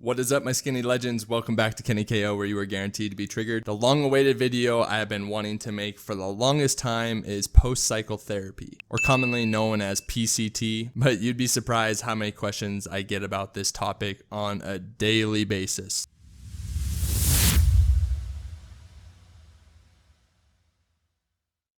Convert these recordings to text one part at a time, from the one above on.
What is up, my skinny legends? Welcome back to Kenny KO, where you are guaranteed to be triggered. The long-awaited video I have been wanting to make for the longest time is post-cycle therapy, or commonly known as PCT, but you'd be surprised how many questions I get about this topic on a daily basis.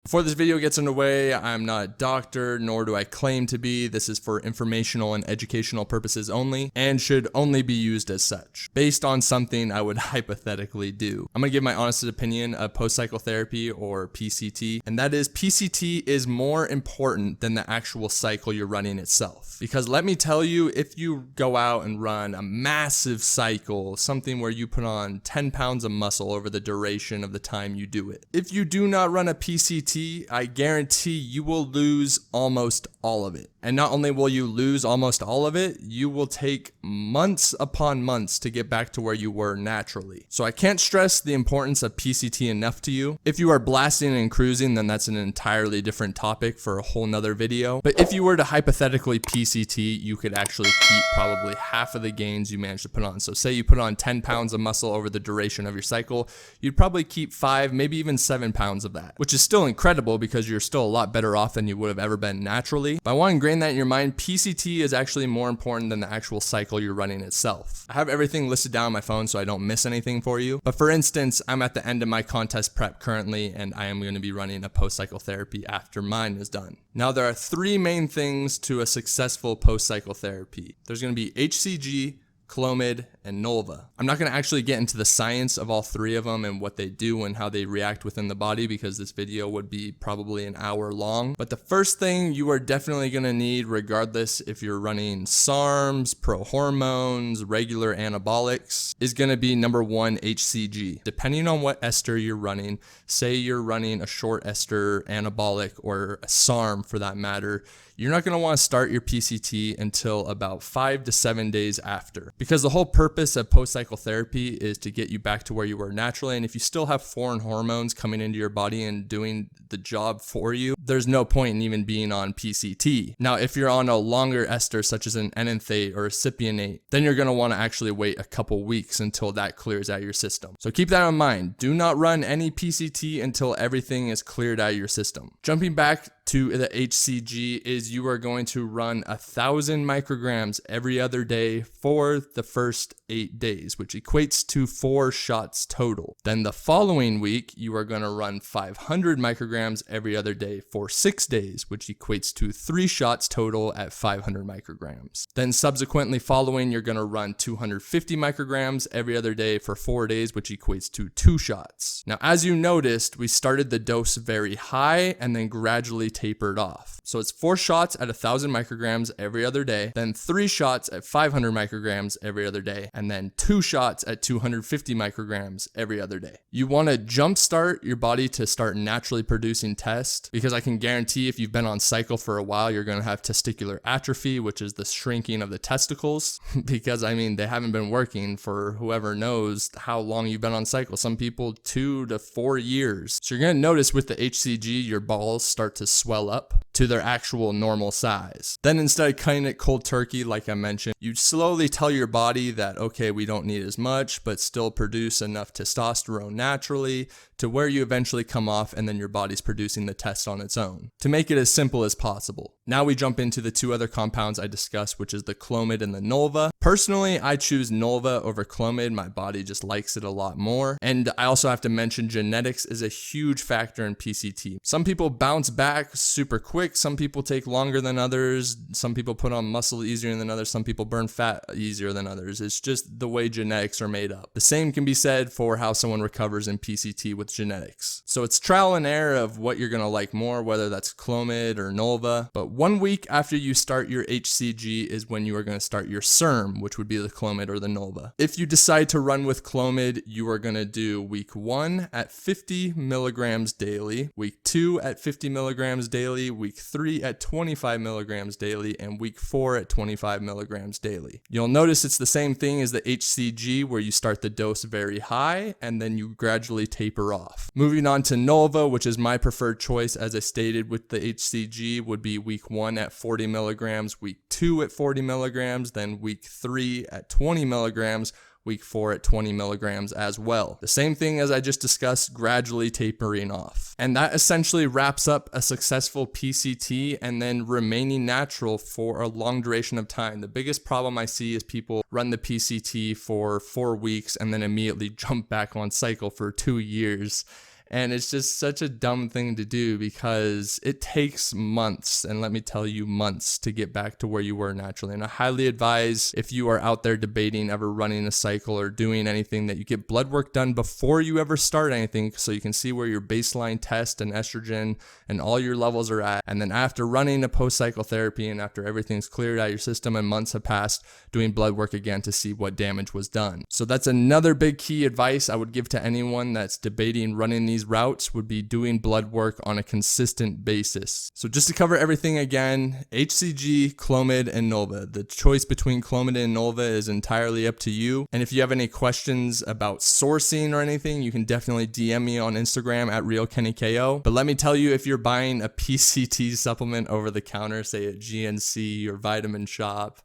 Before this video gets underway, I'm not a doctor, nor do I claim to be. This is for informational and educational purposes only, and should only be used as such, based on something I would hypothetically do. I'm gonna give my honest opinion of post-cycle therapy, or PCT, and that is PCT is more important than the actual cycle you're running itself. Because let me tell you, if you go out and run a massive cycle, something where you put on 10 pounds of muscle over the duration of the time you do it, if you do not run a PCT, I guarantee you will lose almost all of it. And not only will you lose almost all of it, you will take months upon months to get back to where you were naturally. So I can't stress the importance of PCT enough to you. If you are blasting and cruising, then that's an entirely different topic for a whole nother video. But if you were to hypothetically PCT, you could actually keep probably half of the gains you managed to put on. So say you put on 10 pounds of muscle over the duration of your cycle, you'd probably keep 5, maybe even 7 pounds of that, which is still incredible because you're still a lot better off than you would have ever been naturally. But I want to ingrain that in your mind. PCT is actually more important than the actual cycle you're running itself. I have everything listed down on my phone so I don't miss anything for you. But for instance, I'm at the end of my contest prep currently, and I am going to be running a post-cycle therapy after mine is done. Now, there are 3 main things to a successful post-cycle therapy. There's going to be HCG, Clomid, and Nova. I'm not going to actually get into the science of all 3 of them and what they do and how they react within the body, because this video would be probably an hour long. But the first thing you are definitely going to need, regardless if you're running SARMs, prohormones, regular anabolics, is going to be number 1, HCG. Depending on what ester you're running, say you're running a short ester anabolic or a SARM for that matter, you're not going to want to start your PCT until about 5 to 7 days after, because the whole purpose of post-cycle therapy is to get you back to where you were naturally. And if you still have foreign hormones coming into your body and doing the job for you, there's no point in even being on PCT. Now, if you're on a longer ester, such as an enanthate or a cypionate, then you're going to want to actually wait a couple weeks until that clears out your system. So keep that in mind. Do not run any PCT until everything is cleared out of your system. Jumping back to the HCG is you are going to run 1,000 micrograms every other day for the first 8 days, which equates to 4 shots total. Then the following week, you are going to run 500 micrograms every other day for 6 days, which equates to 3 shots total at 500 micrograms. Then subsequently following, you're going to run 250 micrograms every other day for 4 days, which equates to 2 shots. Now, as you noticed, we started the dose very high and then gradually tapered off. So it's 4 shots at 1,000 micrograms every other day, then 3 shots at 500 micrograms every other day, and then 2 shots at 250 micrograms every other day. You want to jumpstart your body to start naturally producing test, because I can guarantee if you've been on cycle for a while, you're going to have testicular atrophy, which is the shrinking of the testicles, because I mean, they haven't been working for whoever knows how long you've been on cycle. Some people 2 to 4 years. So you're going to notice with the HCG, your balls start to swell up to their actual normal size. Then instead of cutting it cold turkey, like I mentioned, you slowly tell your body that, okay, we don't need as much, but still produce enough testosterone naturally to where you eventually come off, and then your body's producing the test on its own, to make it as simple as possible. Now we jump into the 2 other compounds I discussed, which is the Clomid and the Nova. Personally, I choose Nova over Clomid. My body just likes it a lot more. And I also have to mention genetics is a huge factor in PCT. Some people bounce back super quick. Some people take longer than others. Some people put on muscle easier than others. Some people burn fat easier than others. It's just the way genetics are made up. The same can be said for how someone recovers in PCT with genetics. So it's trial and error of what you're going to like more, whether that's Clomid or Nova. But 1 week after you start your HCG is when you are going to start your SERM, which would be the Clomid or the Nova. If you decide to run with Clomid, you are going to do week 1 at 50 milligrams daily, week 2 at 50 milligrams daily, week 3 at 25 milligrams daily, and week 4 at 25 milligrams daily. You'll notice it's the same thing as the HCG, where you start the dose very high and then you gradually taper off. Moving on to Nova, which is my preferred choice, as I stated with the HCG, would be week 1 at 40 milligrams, week 2 at 40 milligrams, then week 3 at 20 milligrams, week 4 at 20 milligrams as well. The same thing as I just discussed, gradually tapering off. And that essentially wraps up a successful PCT and then remaining natural for a long duration of time. The biggest problem I see is people run the PCT for 4 weeks and then immediately jump back on cycle for 2 years. And it's just such a dumb thing to do because it takes months, and let me tell you, months to get back to where you were naturally. And I highly advise, if you are out there debating ever running a cycle or doing anything, that you get blood work done before you ever start anything, so you can see where your baseline test and estrogen and all your levels are at. And then after running a post-cycle therapy and after everything's cleared out of your system and months have passed, doing blood work again to see what damage was done. So that's another big key advice I would give to anyone that's debating running these routes, would be doing blood work on a consistent basis. So just to cover everything again, HCG, Clomid, and Nova. The choice between Clomid and Nova is entirely up to you. And if you have any questions about sourcing or anything, you can definitely DM me on Instagram at RealKennyKO. But let me tell you, if you're buying a PCT supplement over the counter, say at GNC or Vitamin Shop,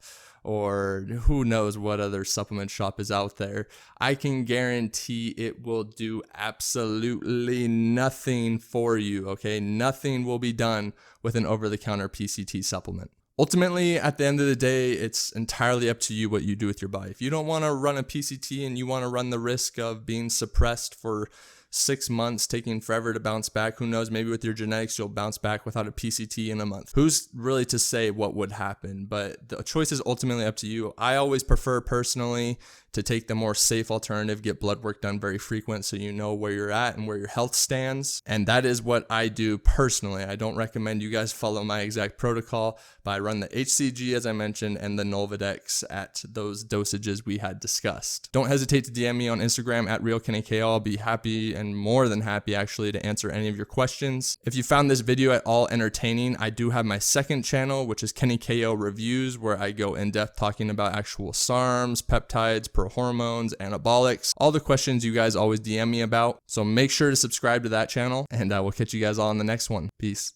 or who knows what other supplement shop is out there, I can guarantee it will do absolutely nothing for you, okay? Nothing will be done with an over-the-counter PCT supplement. Ultimately, at the end of the day, it's entirely up to you what you do with your body. If you don't want to run a PCT and you want to run the risk of being suppressed for 6 months, taking forever to bounce back, who knows, maybe with your genetics you'll bounce back without a PCT in a month. Who's really to say what would happen? But the choice is ultimately up to you. I always prefer personally to take the more safe alternative, get blood work done very frequent so you know where you're at and where your health stands. And that is what I do personally. I don't recommend you guys follow my exact protocol, but I run the HCG, as I mentioned, and the Novadex at those dosages we had discussed. Don't hesitate to DM me on Instagram at RealKennyKO. I'll be happy and more than happy actually to answer any of your questions. If you found this video at all entertaining, I do have my second channel, which is Kenny KO Reviews, where I go in depth talking about actual SARMs, peptides, hormones, anabolics, all the questions you guys always DM me about. So make sure to subscribe to that channel, and I will catch you guys all in the next one. Peace.